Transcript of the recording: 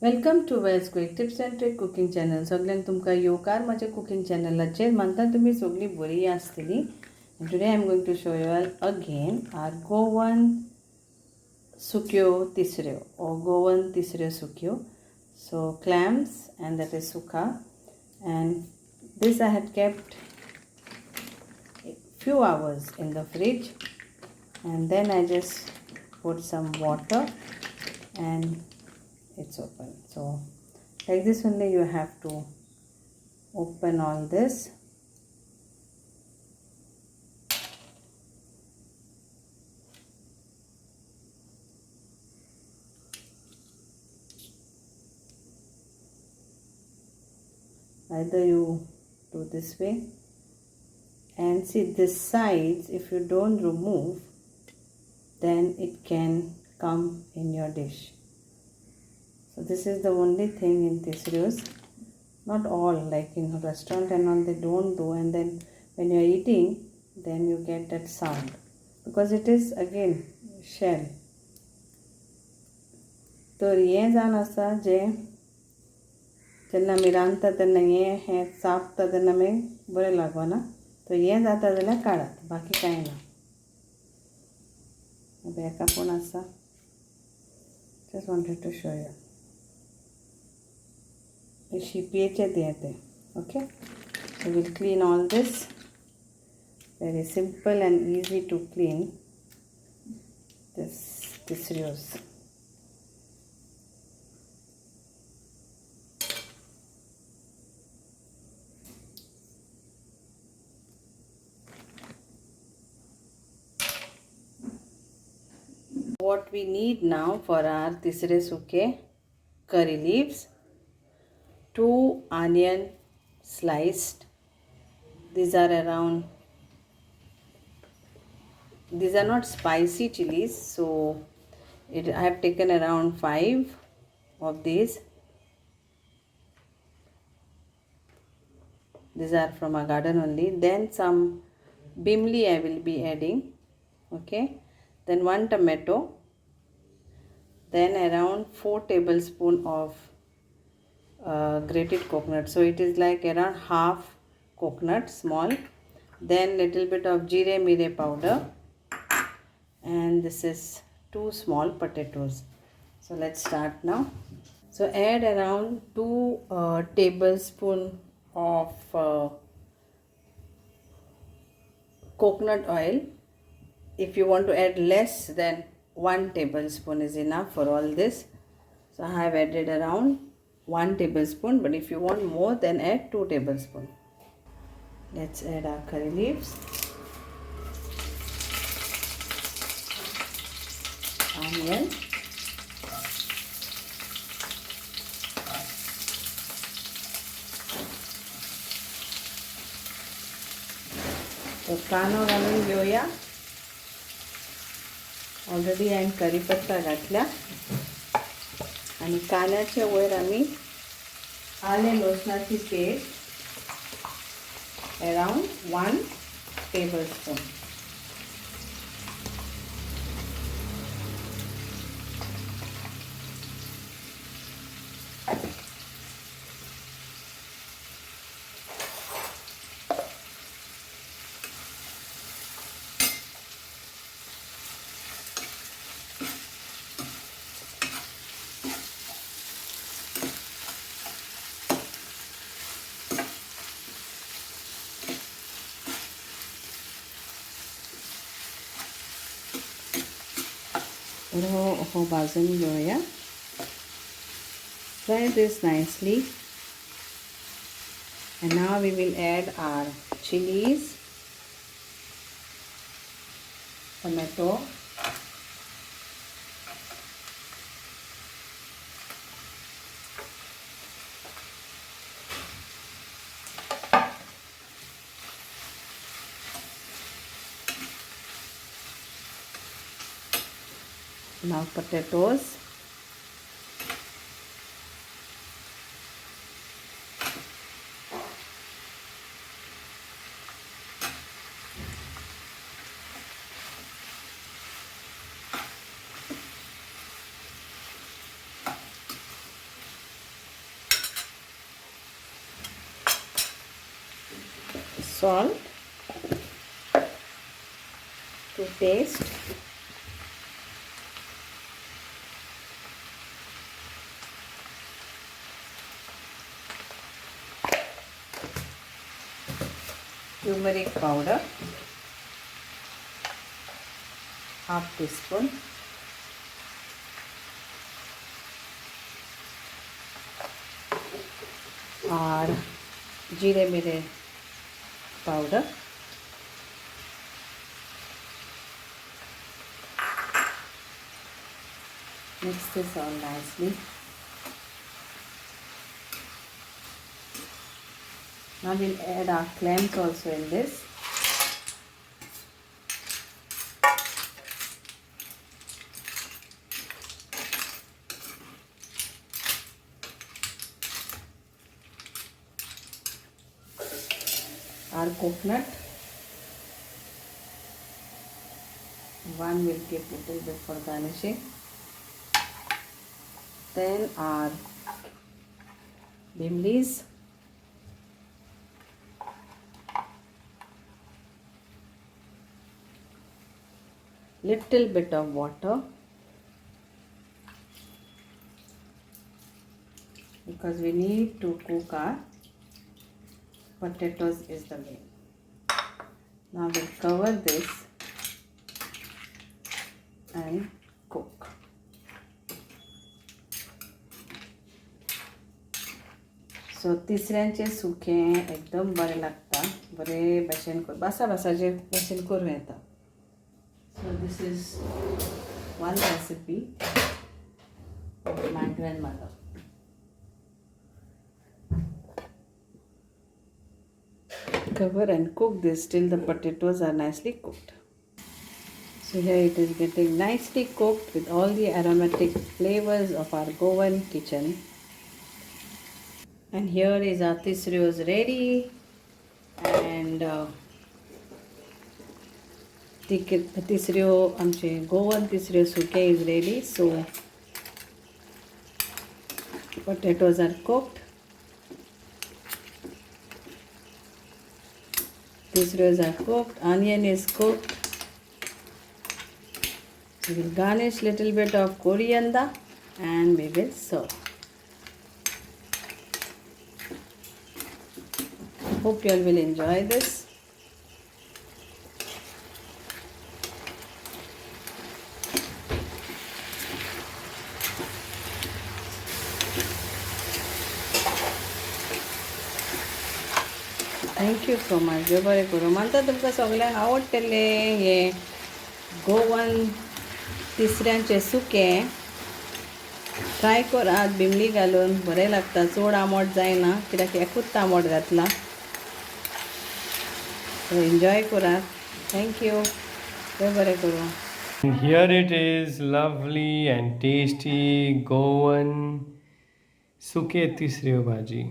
Welcome to Wells quick tips and trick cooking channel. सगळ्यांक तुमकां येवकार म्हज्या कुकिंग चॅनलाचेर. मानता तुमी सगळीं बरी आसतली. Today I am going to show you again our Goan सुक्यो तिसऱ्यो or Goan Tisreo Sukhe. So clams, and that is sukha, and this I had kept a few hours in the fridge, and then I just put some water and it's open. So like this only you have to open all this. Either you do this way, and see this sides, if you don't remove, then it can come in your dish. So this is the only thing in Tisreos. Not all, like in a restaurant and all, they don't do, and then when you are eating, then you get that sound because it is again shell. तर हें जावन आसा जें जेन्ना आमी रांदता तेन्ना हें चापता तेन्ना मागीर बरें लागना. तर हें जाता जाल्यार काडात, बाकी कांय ना. हेका पूण आसा, just wanted to show you. शिपयेचें तें okay. So we'll clean all this. Very simple and easy to clean this tisreos. What we need now for our Tisreo Sukhe: curry leaves, 2 onion sliced. These are not spicy chilies, so I have taken around 5 of these. These are from our garden only. Then some bimli I will be adding. Okay. Then 1 tomato. Then around 4 tablespoons of grated coconut. So it is like around half coconut, small. Then little bit of jeera mere powder. And this is 2 small potatoes. So let's start now. So add around 2 tablespoons of coconut oil. If you want to add less, then 1 tablespoon is enough for all this. So I have added around 1 tablespoon, but if you want more, then add 2 tablespoons. Let's add our curry leaves, onion, so कानो घालून घेऊया. Already हांवें करीपत्ता घातल्या आणि कांद्याच्या वयर आमी आले लसणाची पेस्ट around 1 tablespoon. हो भाजून घेऊया. Fry this nicely, and now we will add our chilies, tomato, now potatoes, salt to taste. Turmeric powder, half teaspoon. और जीरे Mire powder. Mix this all nicely. Now we'll add our clams also in this. Our coconut. One will keep little bit for garnishing. Then our bean leaves. Little bit of water because we need to cook our potatoes is the main. Now we'll cover this and cook. सो तिसऱ्यांचे सुखे एकदम बरे लागता, बरे भाशेन बासा बासाचे भाशेन करूं येता. So this is one recipe of my grandmother. Cover and cook this till the potatoes are nicely cooked. So here it is getting nicely cooked with all the aromatic flavors of our Goan kitchen. And here is our Tisreos ready, and Tisreo आमचे Goan Tisreo Sukhe is ready. So potatoes are cooked, Tisreos are cooked, onion is cooked. We will garnish little bit of coriander and we will serve. Hope you all will enjoy this. Thank you so much. देव बरें करूं. मानता तुमकां सगळ्यांक आवडटलें हे गोवन तिसऱ्यांचे सुकें. Try करात बिमली घालून, बरें लागता. चड आमट जायना कित्याक एकूच आमट घातला. सो एन्जॉय करात. Thank you. देव बरें करूं. And here it is, lovely and tasty Goan Sukhe Tisreo Bhaji.